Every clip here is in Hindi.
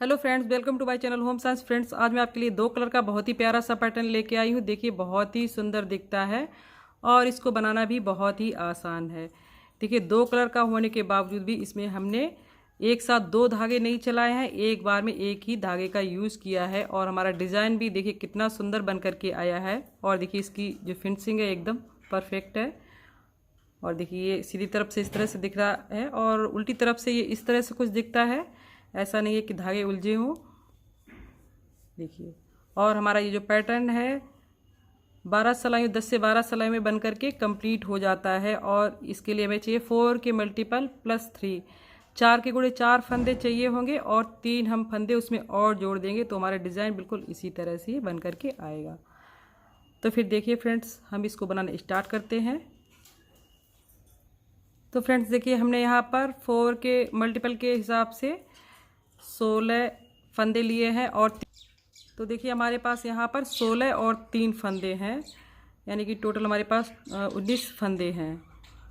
Hello friends, welcome to my channel home science. Friends, आज मैं आपके लिए दो कलर का बहुत ही प्यारा सा पैटर्न लेके आई हूँ। देखिए, बहुत ही सुंदर दिखता है और इसको बनाना भी बहुत ही आसान है। देखिए, दो कलर का होने के बावजूद भी इसमें हमने एक साथ दो धागे नहीं चलाए हैं, एक बार में एक ही धागे का यूज़ किया है। और हमारा डिज़ाइन भी देखिए कितना सुंदर बन करके आया है। और देखिए, इसकी जो फिनिशिंग है एकदम परफेक्ट है। और देखिए, ये सीधी तरफ से इस तरह से दिख रहा है और उल्टी तरफ से ये इस तरह से कुछ दिखता है। ऐसा नहीं है कि धागे उलझे हों। देखिए, और हमारा ये जो पैटर्न है 12 सिलाई 10 से 12 सिलाई में बन करके कंप्लीट हो जाता है। और इसके लिए हमें चाहिए 4 के मल्टीपल प्लस 3, 4 के गुणे 4 फंदे चाहिए होंगे और 3 हम फंदे उसमें और जोड़ देंगे तो हमारा डिज़ाइन बिल्कुल इसी तरह से बन करके आएगा। तो फिर देखिए फ्रेंड्स, हम इसको बनाना स्टार्ट करते हैं। तो फ्रेंड्स देखिए, हमने यहाँ पर 4 के मल्टीपल के हिसाब से 16 फंदे लिए हैं। और तो देखिए, हमारे पास यहाँ पर 16 और 3 फंदे हैं, यानी कि टोटल हमारे पास 19 फंदे हैं।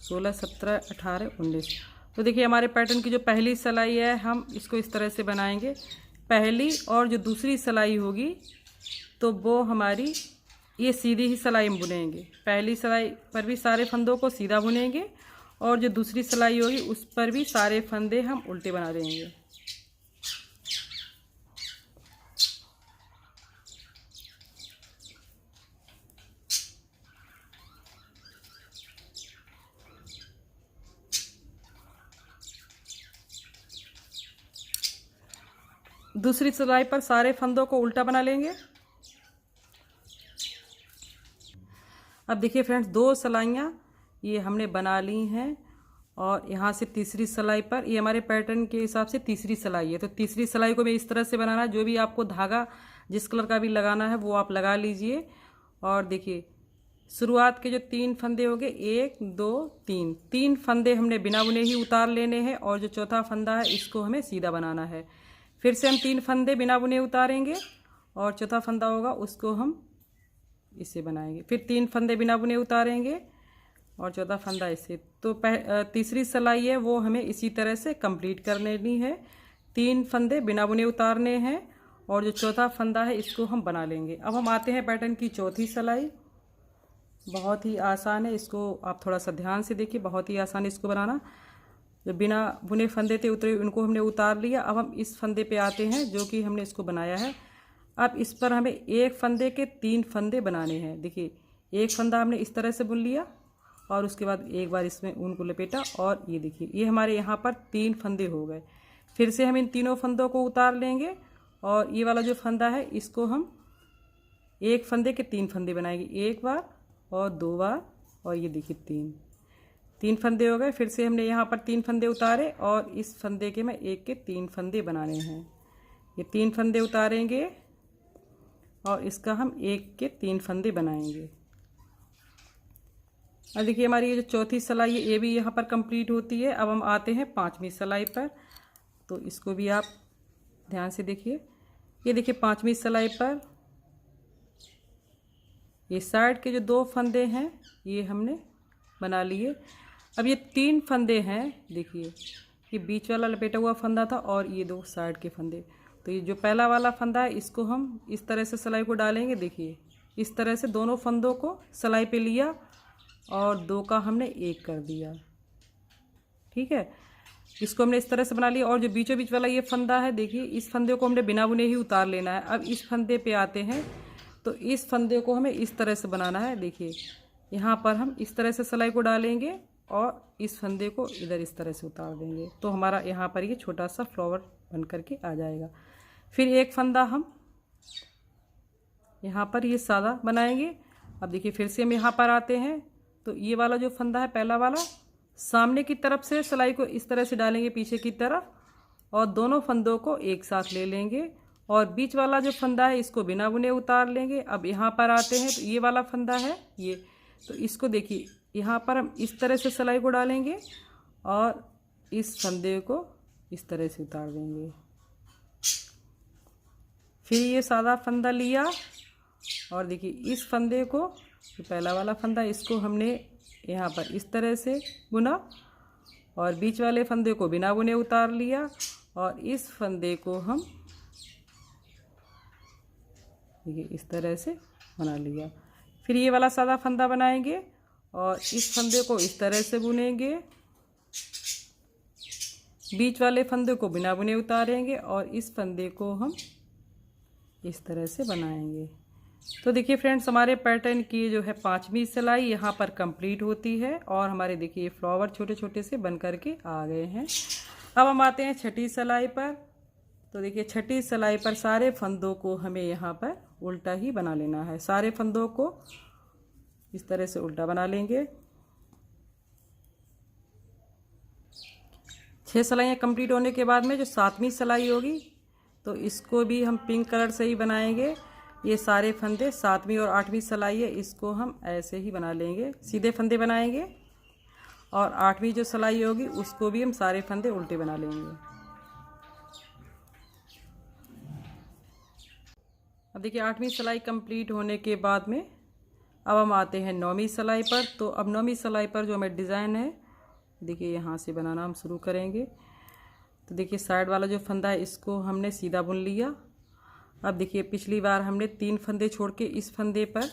16, 17, 18, 19। तो देखिए, हमारे पैटर्न की जो पहली सिलाई है हम इसको इस तरह से बनाएंगे। पहली और जो दूसरी सिलाई होगी तो वो हमारी ये सीधी ही सिलाई हम बुनेंगे। पहली सिलाई पर भी सारे फंदों को सीधा बुनेंगे और जो दूसरी सिलाई होगी उस पर भी सारे फंदे हम उल्टे बना देंगे। दूसरी सिलाई पर सारे फंदों को उल्टा बना लेंगे। अब देखिए फ्रेंड्स, दो सिलाइयाँ ये हमने बना ली हैं और यहाँ से तीसरी सिलाई पर ये हमारे पैटर्न के हिसाब से तीसरी सिलाई है। तो तीसरी सिलाई को भी इस तरह से बनाना है। जो भी आपको धागा जिस कलर का भी लगाना है वो आप लगा लीजिए। और देखिए, शुरुआत के जो 3 फंदे हो गए, 1 2 3, 3 फंदे हमने बिना बुने ही उतार लेने हैं और जो चौथा फंदा है इसको हमें सीधा बनाना है। फिर से हम 3 फंदे बिना बुने उतारेंगे और चौथा फंदा होगा उसको हम इसे बनाएंगे। फिर 3 फंदे बिना बुने उतारेंगे और चौथा फंदा इसे। तो तीसरी सिलाई है वो हमें इसी तरह से कंप्लीट कर लेनी है। 3 फंदे बिना बुने उतारने हैं और जो चौथा फंदा है इसको हम बना लेंगे। अब हम आते हैं पैटर्न की चौथी सिलाई। बहुत ही आसान है, इसको आप थोड़ा सा ध्यान से देखिए। बहुत ही आसान है इसको बनाना। जो बिना बुने फंदे थे उतरे उनको हमने उतार लिया। अब हम इस फंदे पे आते हैं जो कि हमने इसको बनाया है। अब इस पर हमें एक फंदे के 3 फंदे बनाने हैं। देखिए, एक फंदा हमने इस तरह से बुन लिया और उसके बाद एक बार इसमें ऊन को लपेटा और ये देखिए, ये हमारे यहाँ पर 3 फंदे हो गए। फिर से हम इन तीनों फंदों को उतार लेंगे और ये वाला जो फंदा है इसको हम एक फंदे के 3 फंदे बनाएंगे। एक बार और 2 बार और ये देखिए 3 फंदे हो गए। फिर से हमने यहाँ पर 3 फंदे उतारे और इस फंदे के मैं एक के 3 फंदे बनाने हैं। ये 3 फंदे उतारेंगे और इसका हम एक के 3 फंदे बनाएंगे। अब देखिए, हमारी ये जो चौथी सिलाई है ये भी यहाँ पर कंप्लीट होती है। अब हम आते हैं 5वीं सिलाई पर। तो इसको भी आप ध्यान से देखिए। ये देखिए, 5वीं सिलाई पर ये साइड के जो 2 फंदे हैं ये हमने बना लिए। अब ये 3 फंदे हैं। देखिए, ये बीच वाला लपेटा हुआ फंदा था और ये 2 साइड के फंदे। तो ये जो पहला वाला फंदा है इसको हम इस तरह से सिलाई को डालेंगे। देखिए, इस तरह से दोनों फंदों को सिलाई पे लिया और 2 का हमने 1 कर दिया। ठीक है, इसको हमने इस तरह से बना लिया। और जो बीचों बीच वाला ये फंदा है, देखिए इस फंदे को हमने बिना बुने ही उतार लेना है। अब इस फंदे पे आते हैं तो इस फंदे को हमें इस तरह से बनाना है। देखिए, यहाँ पर हम इस तरह से सिलाई को डालेंगे और इस फंदे को इधर इस तरह से उतार देंगे तो हमारा यहाँ पर ये छोटा सा फ्लावर बन करके आ जाएगा। फिर एक फंदा हम यहाँ पर ये सादा बनाएंगे। अब देखिए, फिर से हम यहाँ पर आते हैं तो ये वाला जो फंदा है पहला वाला, सामने की तरफ से सिलाई को इस तरह से डालेंगे पीछे की तरफ और दोनों फंदों को एक साथ ले लेंगे और बीच वाला जो फंदा है इसको बिना बुने उतार लेंगे। अब यहाँ पर आते हैं तो ये वाला फंदा है ये, तो इसको देखिए यहाँ पर हम इस तरह से सिलाई को डालेंगे और इस फंदे को इस तरह से उतार देंगे। फिर ये सादा फंदा लिया और देखिए इस फंदे को, जो पहला वाला फंदा इसको हमने यहाँ पर इस तरह से बुना और बीच वाले फंदे को बिना बुने उतार लिया और इस फंदे को हम देखिए इस तरह से बना लिया। फिर ये वाला सादा फंदा बनाएंगे और इस फंदे को इस तरह से बुनेंगे, बीच वाले फंदे को बिना बुने उतारेंगे और इस फंदे को हम इस तरह से बनाएंगे। तो देखिए फ्रेंड्स, हमारे पैटर्न की जो है 5वीं सिलाई यहाँ पर कंप्लीट होती है और हमारे देखिए फ्लावर छोटे छोटे से बन करके आ गए हैं। अब हम आते हैं 6ठी सिलाई पर। तो देखिए 6ठी सिलाई पर सारे फंदों को हमें यहाँ पर उल्टा ही बना लेना है। सारे फंदों को इस तरह से उल्टा बना लेंगे। 6 सिलाइयाँ कंप्लीट होने के बाद में जो 7वीं सिलाई होगी तो इसको भी हम पिंक कलर से ही बनाएंगे। ये सारे फंदे 7वीं और 8वीं सिलाई है, इसको हम ऐसे ही बना लेंगे, सीधे फंदे बनाएंगे। और 8वीं जो सिलाई होगी उसको भी हम सारे फंदे उल्टे बना लेंगे। अब देखिए 8वीं सिलाई कंप्लीट होने के बाद में अब हम आते हैं 9वीं सिलाई पर। तो अब 9वीं सिलाई पर जो हमें डिज़ाइन है देखिए यहाँ से बनाना हम शुरू करेंगे। तो देखिए साइड वाला जो फंदा है इसको हमने सीधा बुन लिया। अब देखिए पिछली बार हमने 3 फंदे छोड़ के इस फंदे पर,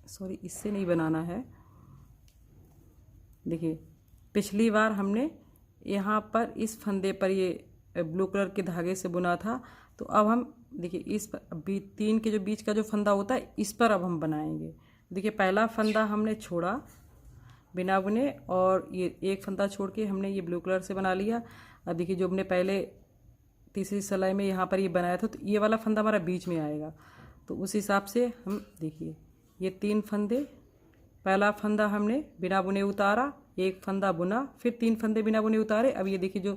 सॉरी इससे नहीं बनाना है, देखिए पिछली बार हमने यहाँ पर इस फंदे पर ये ब्लू कलर के धागे से बुना था। तो अब हम देखिए इस पर 3 के जो बीच का जो फंदा होता है इस पर अब हम बनाएंगे। देखिए पहला फंदा हमने छोड़ा बिना बुने और ये एक फंदा छोड़ के हमने ये ब्लू कलर से बना लिया। अब देखिए जो हमने पहले तीसरी सिलाई में यहाँ पर ये बनाया था तो ये वाला फंदा हमारा बीच में आएगा। तो उस हिसाब से हम देखिए ये 3 फंदे, पहला फंदा हमने बिना बुने उतारा, एक फंदा बुना, फिर 3 फंदे बिना बुने उतारे। अब ये देखिए जो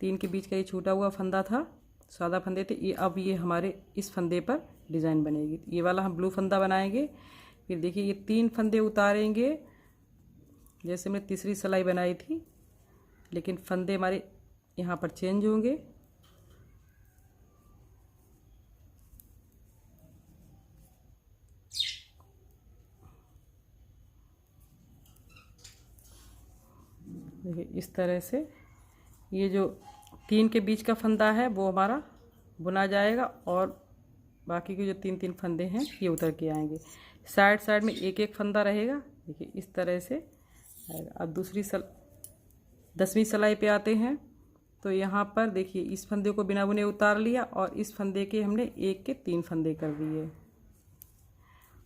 3 के बीच का ये छूटा हुआ फंदा था, सादा फंदे थे, ये अब ये हमारे इस फंदे पर डिज़ाइन बनेगी। ये वाला हम ब्लू फंदा बनाएंगे। फिर देखिए ये 3 फंदे उतारेंगे जैसे हमने तीसरी सिलाई बनाई थी, लेकिन फंदे हमारे यहाँ पर चेंज होंगे। देखिए इस तरह से ये जो 3 के बीच का फंदा है वो हमारा बुना जाएगा और बाकी के जो 3 फंदे हैं ये उतर के आएंगे। साइड साइड में एक एक फंदा रहेगा, देखिए इस तरह से आएगा। अब 10वीं सिलाई पे आते हैं। तो यहाँ पर देखिए इस फंदे को बिना बुने उतार लिया और इस फंदे के हमने 1 के 3 फंदे कर दिए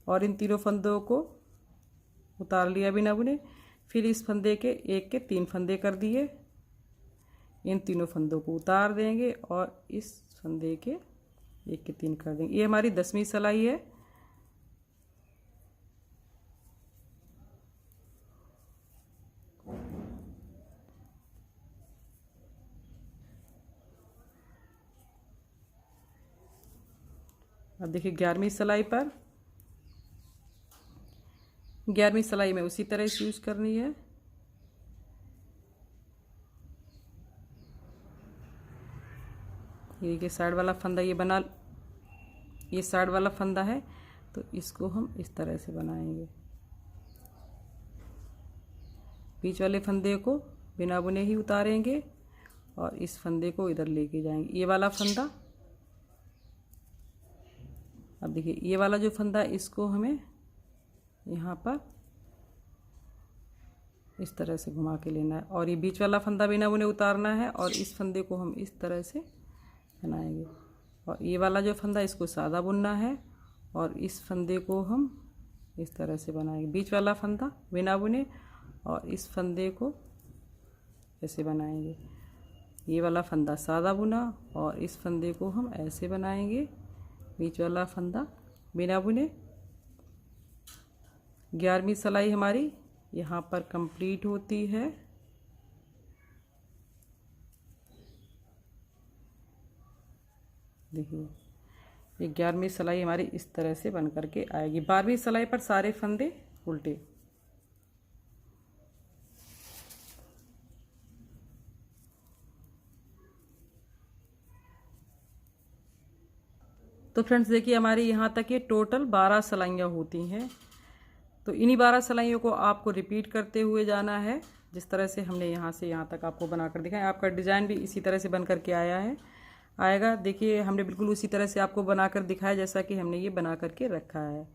और इन तीनों फंदों को उतार लिया बिना बुने। फिर इस फंदे के 1 के 3 फंदे कर दिए, इन तीनों फंदों को उतार देंगे और इस फंदे के 1 के 3 कर देंगे। ये हमारी 10वीं सिलाई है। अब देखिए 11वीं सिलाई पर, 11वीं सिलाई में उसी तरह से यूज करनी है। ये साइड वाला फंदा ये बना, ये साइड वाला फंदा है तो इसको हम इस तरह से बनाएंगे। बीच वाले फंदे को बिना बुने ही उतारेंगे और इस फंदे को इधर लेके जाएंगे। ये वाला फंदा, अब देखिए ये वाला जो फंदा है इसको हमें यहाँ पर इस तरह से घुमा के लेना है और ये बीच वाला फंदा बिना बुने उतारना है और इस फंदे को हम इस तरह से बनाएंगे। और ये वाला जो फंदा इसको सादा बुनना है और इस फंदे को हम इस तरह से बनाएंगे। बीच वाला फंदा बिना बुने और इस फंदे को ऐसे बनाएंगे। ये वाला फंदा सादा बुना और इस फंदे को हम ऐसे बनाएंगे, बीच वाला फंदा बिना बुने। 11वीं सिलाई हमारी यहाँ पर कंप्लीट होती है। देखिए ये 11वीं सिलाई हमारी इस तरह से बन करके आएगी। 12वीं सिलाई पर सारे फंदे उल्टे। तो फ्रेंड्स देखिए हमारी यहाँ तक ये टोटल 12 सिलाइयाँ होती हैं। तो इन्हीं 12 सिलाइयों को आपको रिपीट करते हुए जाना है, जिस तरह से हमने यहाँ से यहाँ तक आपको बनाकर दिखाया। आपका डिज़ाइन भी इसी तरह से बन करके आया है। आएगा। देखिए हमने बिल्कुल उसी तरह से आपको बनाकर दिखाया जैसा कि हमने ये बना करके रखा है।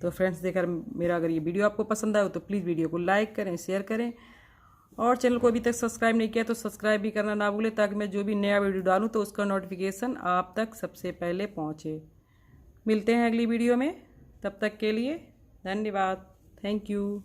तो फ्रेंड्स देखकर मेरा अगर ये वीडियो आपको पसंद आए तो प्लीज़ वीडियो को लाइक करें, शेयर करें और चैनल को अभी तक सब्सक्राइब नहीं किया तो सब्सक्राइब भी करना ना भूलें, ताकि मैं जो भी नया वीडियो डालूँ तो उसका नोटिफिकेशन आप तक सबसे पहले पहुँचे। मिलते हैं अगली वीडियो में, तब तक के लिए धन्यवाद। Thank you.